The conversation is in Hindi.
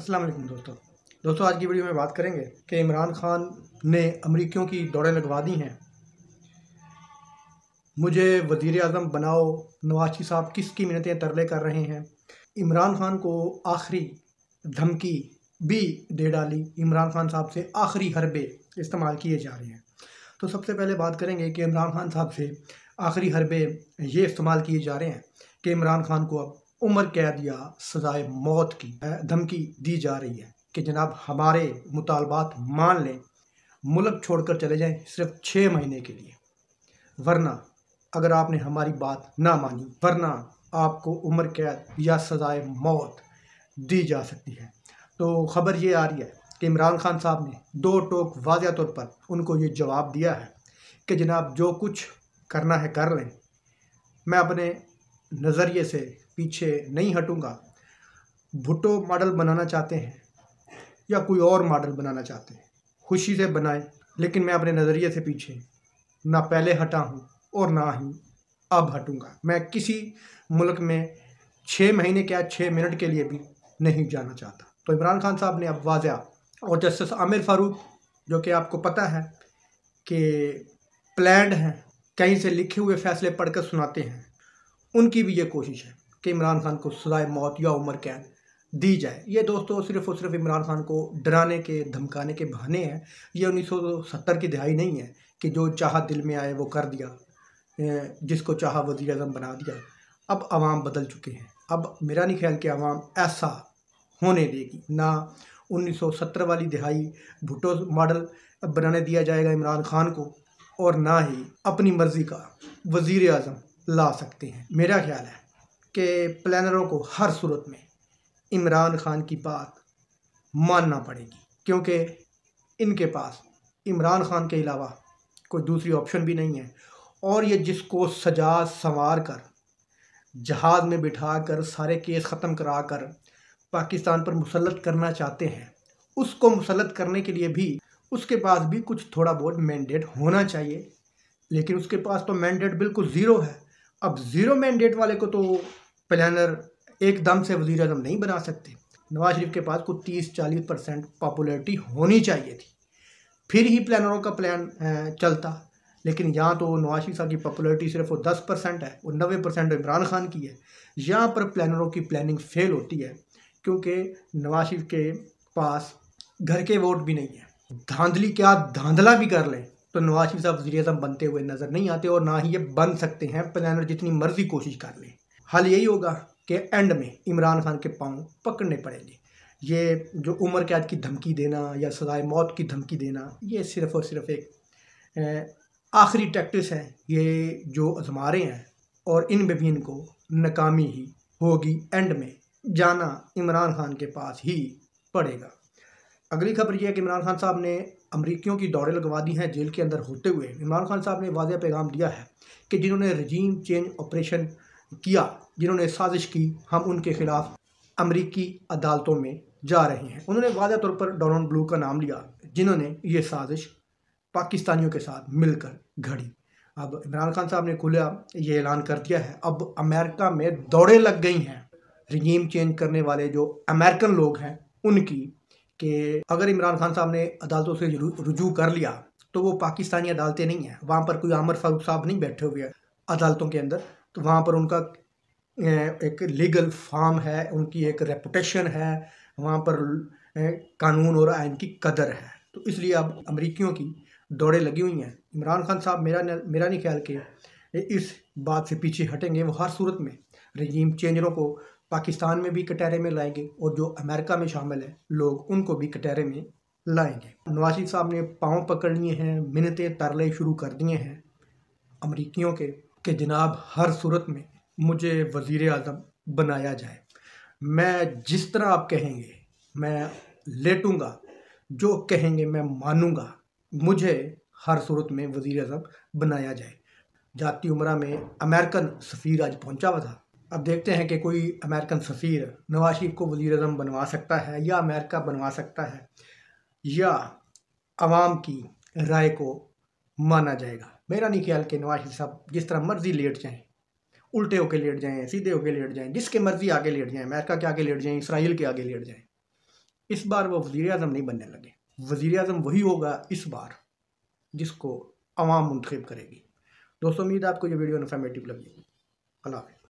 अस्सलाम वालेकुम दोस्तों आज की वीडियो में बात करेंगे कि इमरान खान ने अमरीकियों की दौड़ें लगवा दी हैं। मुझे वज़ीर आज़म बनाओ, नवाज शरीफ साहब किसकी मिन्नतें तरले कर रहे हैं। इमरान खान को आखिरी धमकी भी दे डाली, इमरान खान साहब से आखिरी हरबे इस्तेमाल किए जा रहे हैं। तो सबसे पहले बात करेंगे कि इमरान खान साहब से आखिरी हरबे ये इस्तेमाल किए जा रहे हैं कि इमरान खान को अब उम्र कैद या सज़ाए मौत की धमकी दी जा रही है कि जनाब हमारे मुतालबात मान लें, मुल्क छोड़कर चले जाएं सिर्फ 6 महीने के लिए, वरना अगर आपने हमारी बात ना मानी वरना आपको उम्र कैद या सज़ाए मौत दी जा सकती है। तो ख़बर ये आ रही है कि इमरान खान साहब ने दो टोक वाज़िया तौर पर उनको ये जवाब दिया है कि जनाब जो कुछ करना है कर लें, मैं अपने नज़रिए से पीछे नहीं हटूँगा। भुट्टो मॉडल बनाना चाहते हैं या कोई और मॉडल बनाना चाहते हैं, खुशी से बनाएं, लेकिन मैं अपने नज़रिए से पीछे ना पहले हटा हूँ और ना ही अब हटूँगा। मैं किसी मुल्क में 6 महीने क्या 6 मिनट के लिए भी नहीं जाना चाहता। तो इमरान खान साहब ने अब वाज़िया, और जस्टिस आमिर फ़ारूक जो कि आपको पता है कि प्लान्ड हैं, कहीं से लिखे हुए फ़ैसले पढ़कर सुनाते हैं, उनकी भी ये कोशिश है कि इमरान खान को सज़ाए मौत या उम्र कैद दी जाए। ये दोस्तों सिर्फ़ और सिर्फ इमरान खान को डराने के धमकाने के बहाने हैं। ये 1970 की दिहाई नहीं है कि जो चाहा दिल में आए वो कर दिया, जिसको चाहा वज़ीर आज़म बना दिया। अब आवाम बदल चुके हैं। अब मेरा नहीं ख्याल कि आवाम ऐसा होने देगी। ना 1970 वाली दिहाई भुट्टो मॉडल बनाने दिया जाएगा इमरान खान को, और ना ही अपनी मर्ज़ी का वज़ीर आज़म ला सकते हैं। मेरा ख्याल है कि प्लानरों को हर सूरत में इमरान खान की बात मानना पड़ेगी, क्योंकि इनके पास इमरान खान के अलावा कोई दूसरी ऑप्शन भी नहीं है। और ये जिसको सजा संवार कर जहाज़ में बिठा कर सारे केस ख़त्म करा कर पाकिस्तान पर मुसल्लत करना चाहते हैं, उसको मुसल्लत करने के लिए भी उसके पास भी कुछ थोड़ा बहुत मैंडेट होना चाहिए, लेकिन उसके पास तो मैंडेट बिल्कुल ज़ीरो है। अब ज़ीरो मैंडेट वाले को तो प्लानर एकदम से वज़ीर आज़म नहीं बना सकते। नवाज शरीफ के पास कुछ 30-40% पॉपुलैरिटी होनी चाहिए थी, फिर ही प्लानरों का प्लान चलता। लेकिन यहाँ तो नवाज शरीफ साहब की पॉपुलैरिटी सिर्फ 10% है और 90% इमरान खान की है। यहाँ पर प्लानरों की प्लानिंग फेल होती है, क्योंकि नवाज शरीफ के पास घर के वोट भी नहीं है। धांधली क्या धांधला भी कर लें तो नवाज शरीफ साहब वज़ीर आज़म बनते हुए नज़र नहीं आते, और ना ही ये बन सकते हैं। प्लानर जितनी मर्जी कोशिश कर लें, हल यही होगा कि एंड में इमरान खान के पांव पकड़ने पड़ेंगे। ये जो उम्र कैद की धमकी देना या सज़ाए मौत की धमकी देना, ये सिर्फ़ और सिर्फ एक आखिरी टैक्टिस है ये जो आजमा रहे हैं, और इनमें भी इनको नाकामी ही होगी। एंड में जाना इमरान खान के पास ही पड़ेगा। अगली खबर यह है कि इमरान खान साहब ने अमरीकियों की दौड़ें लगवा दी हैं जेल के अंदर होते हुए। इमरान खान साहब ने वाज़ेह पैगाम दिया है कि जिन्होंने रजीम चेंज ऑपरेशन किया, जिन्होंने साजिश की, हम उनके खिलाफ अमरीकी अदालतों में जा रहे हैं। उन्होंने वाज़ेह तौर पर डोनाल्ड ब्लू का नाम लिया, जिन्होंने ये साजिश पाकिस्तानियों के साथ मिलकर घड़ी। अब इमरान खान साहब ने खुला ये ऐलान कर दिया है, अब अमेरिका में दौड़ें लग गई हैं रजीम चेंज करने वाले जो अमेरिकन लोग हैं उनकी, कि अगर इमरान खान साहब ने अदालतों से रुजू कर लिया तो वो पाकिस्तानी अदालतें नहीं हैं। वहाँ पर कोई आमिर फारूक साहब नहीं बैठे हुए हैं अदालतों के अंदर, तो वहाँ पर उनका एक लीगल फार्म है, उनकी एक रेपुटेशन है, वहाँ पर कानून और आइन की कदर है। तो इसलिए अब अमरीकियों की दौड़ें लगी हुई हैं। इमरान खान साहब मेरा नहीं ख्याल कि इस बात से पीछे हटेंगे। वो हर सूरत में रजीम चेंजरों को पाकिस्तान में भी कटहरे में लाएंगे, और जो अमेरिका में शामिल है लोग उनको भी कटहरे में लाएंगे। नवाज शरीफ साहब ने पाँव पकड़ लिए हैं, मिन्नतें तरले शुरू कर दिए हैं अमरीकियों के कि जनाब हर सूरत में मुझे वज़ीर आज़म बनाया जाए। मैं जिस तरह आप कहेंगे मैं लेटूंगा, जो कहेंगे मैं मानूंगा, मुझे हर सूरत में वज़ीर आज़म बनाया जाए। जाती उम्रा में अमेरिकन सफ़ीर आज पहुंचा हुआ था। अब देखते हैं कि कोई अमेरिकन सफ़ीर नवाज शरीफ को वज़ीर आज़म बनवा सकता है, या अमेरिका बनवा सकता है, या आवाम की राय को माना जाएगा। मेरा नहीं ख्याल कि नवाज शरीफ साहब जिस तरह मर्जी लेट जाएं, उल्टे होके लेट जाएं, सीधे होके लेट जाएं, जिसके मर्जी आगे लेट जाएं, अमेरिका के आगे लेट जाएं, इसराइल के आगे लेट जाएं, इस बार वो वज़ीर आज़म नहीं बनने लगे। वज़ीर आज़म वही होगा इस बार जिसको अवाम मुंतखब करेगी। दोस्तों, उम्मीद है आपको ये वीडियो इन्फॉर्मेटिव लगी। अल्लाह हाफ़िज़।